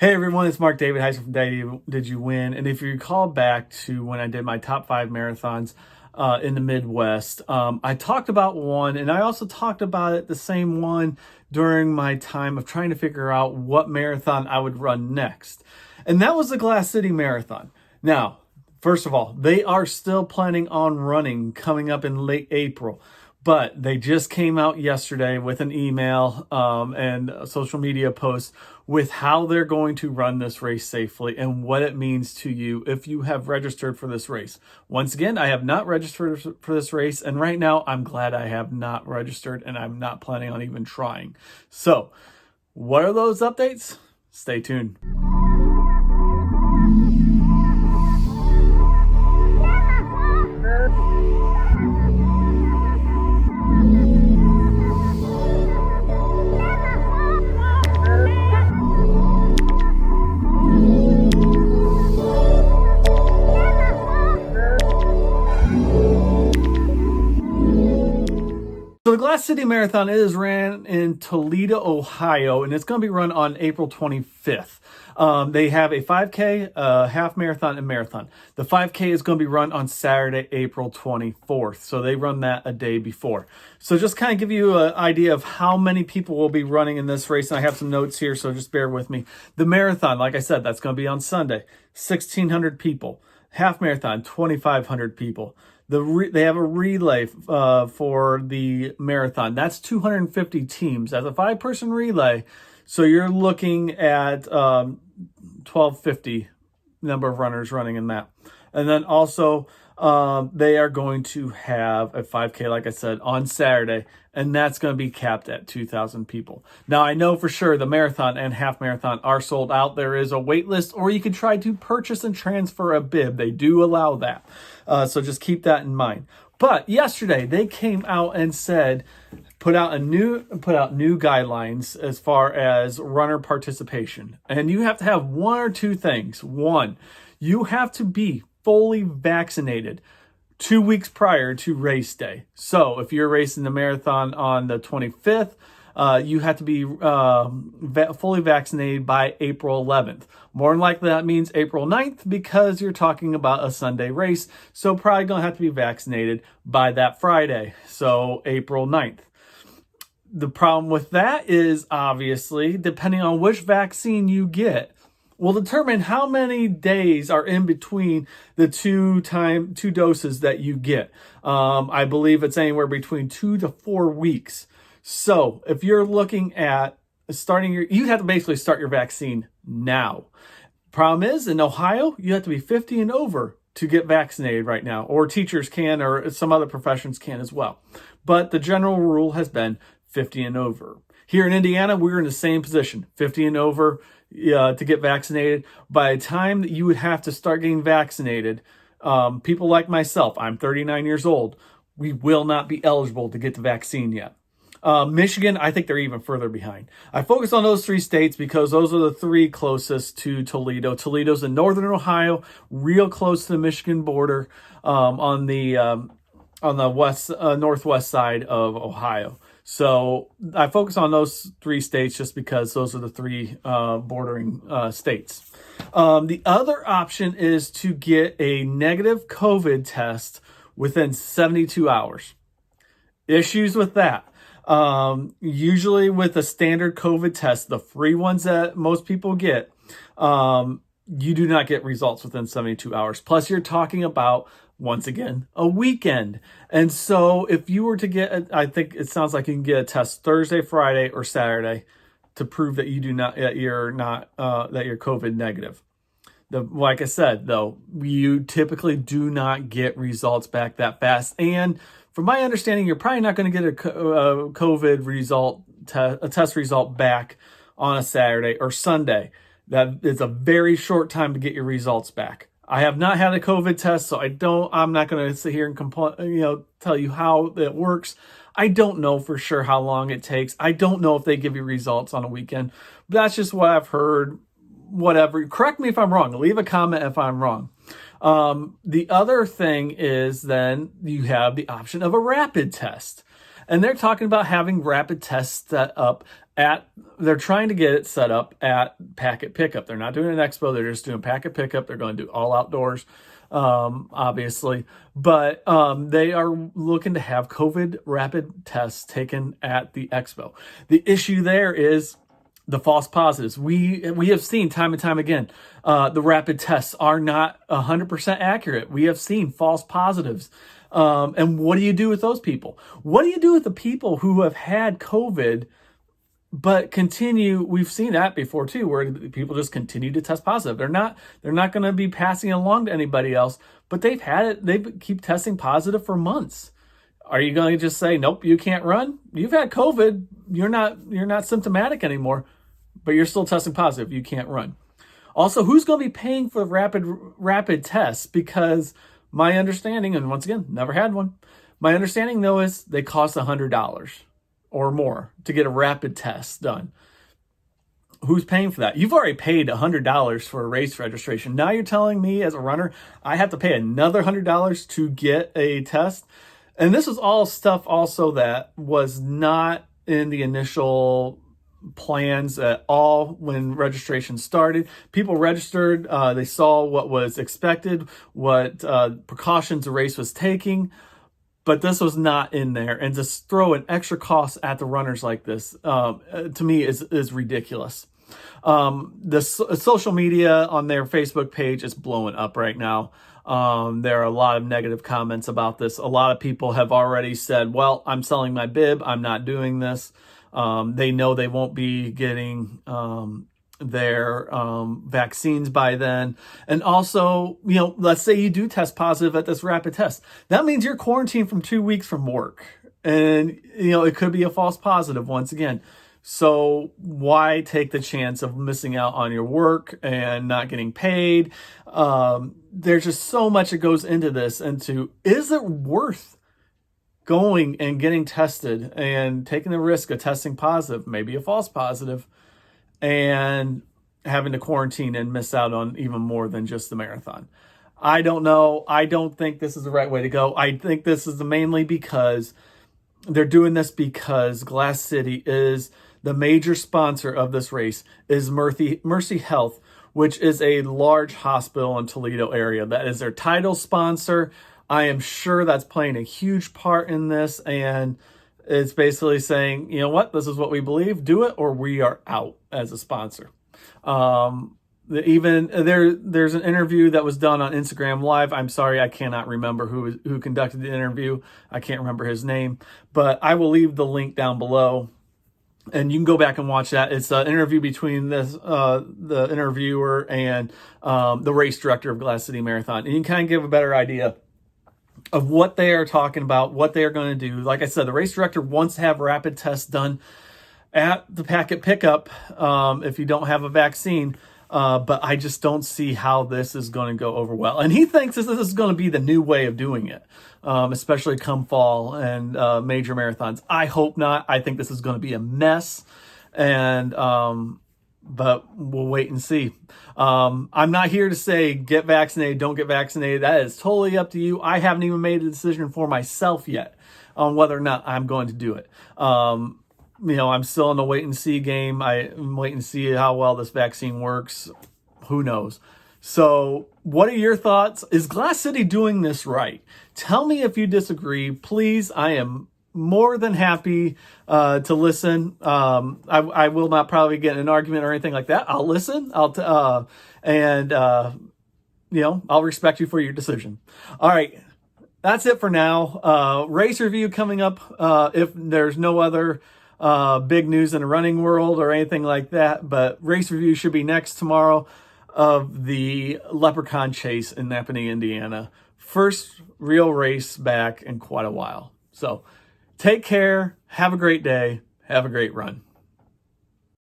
Hey everyone, it's Mark David Heisel from Did You Win? And if you recall back to when I did my top 5 marathons in the Midwest, I talked about one, and I also talked about it, the same one, during my time of trying to figure out what marathon I would run next. And that was the Glass City Marathon. Now, first of all, they are still planning on running coming up in late April. But they just came out yesterday with an email and a social media post with how they're going to run this race safely and what it means to you if you have registered for this race. Once again, I have not registered for this race, and right now I'm glad I have not registered, and I'm not planning on even trying. So, what are those updates? Stay tuned. So the Glass City Marathon is ran in Toledo, Ohio, and it's going to be run on April 25th. They have a 5K, half marathon, and marathon. The 5K is going to be run on Saturday, April 24th. So they run that a day before. So just kind of give you an idea of how many people will be running in this race. And I have some notes here, so just bear with me. The marathon, like I said, that's going to be on Sunday. 1,600 people. Half marathon, 2,500 people. They have a relay for the marathon. That's 250 teams. That's a 5-person relay. So you're looking at 1,250 number of runners running in that. And then also they are going to have a 5K, like I said, on Saturday. And that's going to be capped at 2,000 people. Now, I know for sure the marathon and half marathon are sold out. There is a wait list, or you can try to purchase and transfer a bib. They do allow that. So just keep that in mind. But yesterday they came out and said, put out new guidelines as far as runner participation. And you have to have one or two things. One, you have to be fully vaccinated 2 weeks prior to race day. So if you're racing the marathon on the 25th, you have to be fully vaccinated by April 11th. More than likely that means April 9th because you're talking about a Sunday race. So probably going to have to be vaccinated by that Friday. So April 9th. The problem with that is obviously depending on which vaccine you get will determine how many days are in between the two doses that you get. I believe it's anywhere between 2 to 4 weeks. So if you're looking at you'd have to basically start your vaccine now. Problem is, in Ohio, you have to be 50 and over to get vaccinated right now, or teachers can, or some other professions can as well. But the general rule has been 50 and over. Here in Indiana, we're in the same position, 50 and over to get vaccinated. By the time that you would have to start getting vaccinated, people like myself, I'm 39 years old, we will not be eligible to get the vaccine yet. Michigan, I think they're even further behind. I focus on those 3 states because those are the 3 closest to Toledo. Toledo's in northern Ohio, real close to the Michigan border, on the northwest side of Ohio. So I focus on those 3 states just because those are the 3 bordering states. The other option is to get a negative COVID test within 72 hours. Issues with that. Usually with a standard COVID test, the free ones that most people get, you do not get results within 72 hours. Plus, you're talking about, once again, a weekend. And so if you were to get, I think it sounds like you can get a test Thursday, Friday, or Saturday to prove that you're COVID negative. Like I said, though, you typically do not get results back that fast. And from my understanding, you're probably not going to get a COVID result, a test result back on a Saturday or Sunday. That is a very short time to get your results back. I have not had a COVID test, so I'm not going to sit here and tell you how it works. I don't know for sure how long it takes. I don't know if they give you results on a weekend. But that's just what I've heard. Whatever. Correct me if I'm wrong. Leave a comment if I'm wrong. The other thing is then you have the option of a rapid test. And they're talking about having rapid tests set up they're trying to get it set up at packet pickup. They're not doing an expo. They're just doing packet pickup. They're going to do all outdoors, obviously. But they are looking to have COVID rapid tests taken at the expo. The issue there is the false positives. We have seen time and time again, the rapid tests are not 100% accurate. We have seen false positives. And what do you do with those people? What do you do with the people who have had COVID but continue? We've seen that before too, where people just continue to test positive. They're not going to be passing it along to anybody else, but they've had it. They keep testing positive for months. Are you going to just say, nope, you can't run? You've had COVID. You're not symptomatic anymore, but you're still testing positive. You can't run. Also, who's going to be paying for rapid tests? Because my understanding, and once again, never had one. My understanding though is they cost $100 or more to get a rapid test done. Who's paying for that? You've already paid $100 for a race registration. Now you're telling me as a runner, I have to pay another $100 to get a test? And this is all stuff also that was not in the initial plans at all when registration started. People registered, they saw what was expected, what precautions the race was taking, but this was not in there. And to throw an extra cost at the runners like this, to me, is ridiculous. The social media on their Facebook page is blowing up right now. There are a lot of negative comments about this. A lot of people have already said, well, I'm selling my bib. I'm not doing this. They know they won't be getting their vaccines by then. And also, let's say you do test positive at this rapid test. That means you're quarantined from 2 weeks from work. And, it could be a false positive once again. So why take the chance of missing out on your work and not getting paid? There's just so much that goes into this. Is it worth going and getting tested and taking the risk of testing positive, maybe a false positive, and having to quarantine and miss out on even more than just the marathon? I don't know. I don't think this is the right way to go. I think this is mainly because they're doing this because Glass City is the major sponsor of this race, is Mercy Health, which is a large hospital in Toledo area. That is their title sponsor. I am sure that's playing a huge part in this, and it's basically saying, you know what, this is what we believe, do it or we are out as a sponsor. There's an interview that was done on Instagram Live. I'm sorry, I cannot remember who conducted the interview. I can't remember his name, but I will leave the link down below, and you can go back and watch that. It's an interview between the interviewer and the race director of Glass City Marathon, and you can kind of give a better idea of what they are talking about, what they are going to do. Like I said, the race director wants to have rapid tests done at the packet pickup if you don't have a vaccine. But I just don't see how this is going to go over well. And he thinks this is going to be the new way of doing it, especially come fall and major marathons. I hope not. I think this is going to be a mess. And but we'll wait and see. I'm not here to say get vaccinated, don't get vaccinated. That is totally up to you. I haven't even made a decision for myself yet on whether or not I'm going to do it. I'm still in the wait and see game. I'm waiting to see how well this vaccine works. Who knows? So what are your thoughts? Is Glass City doing this right? Tell me if you disagree. Please, I am more than happy to listen. I will not probably get in an argument or anything like that. I'll listen. I'll respect you for your decision. All right. That's it for now. Race review coming up. If there's no other big news in the running world or anything like that, but race review should be next tomorrow of the Leprechaun Chase in Napanee, Indiana. First real race back in quite a while. So take care. Have a great day. Have a great run.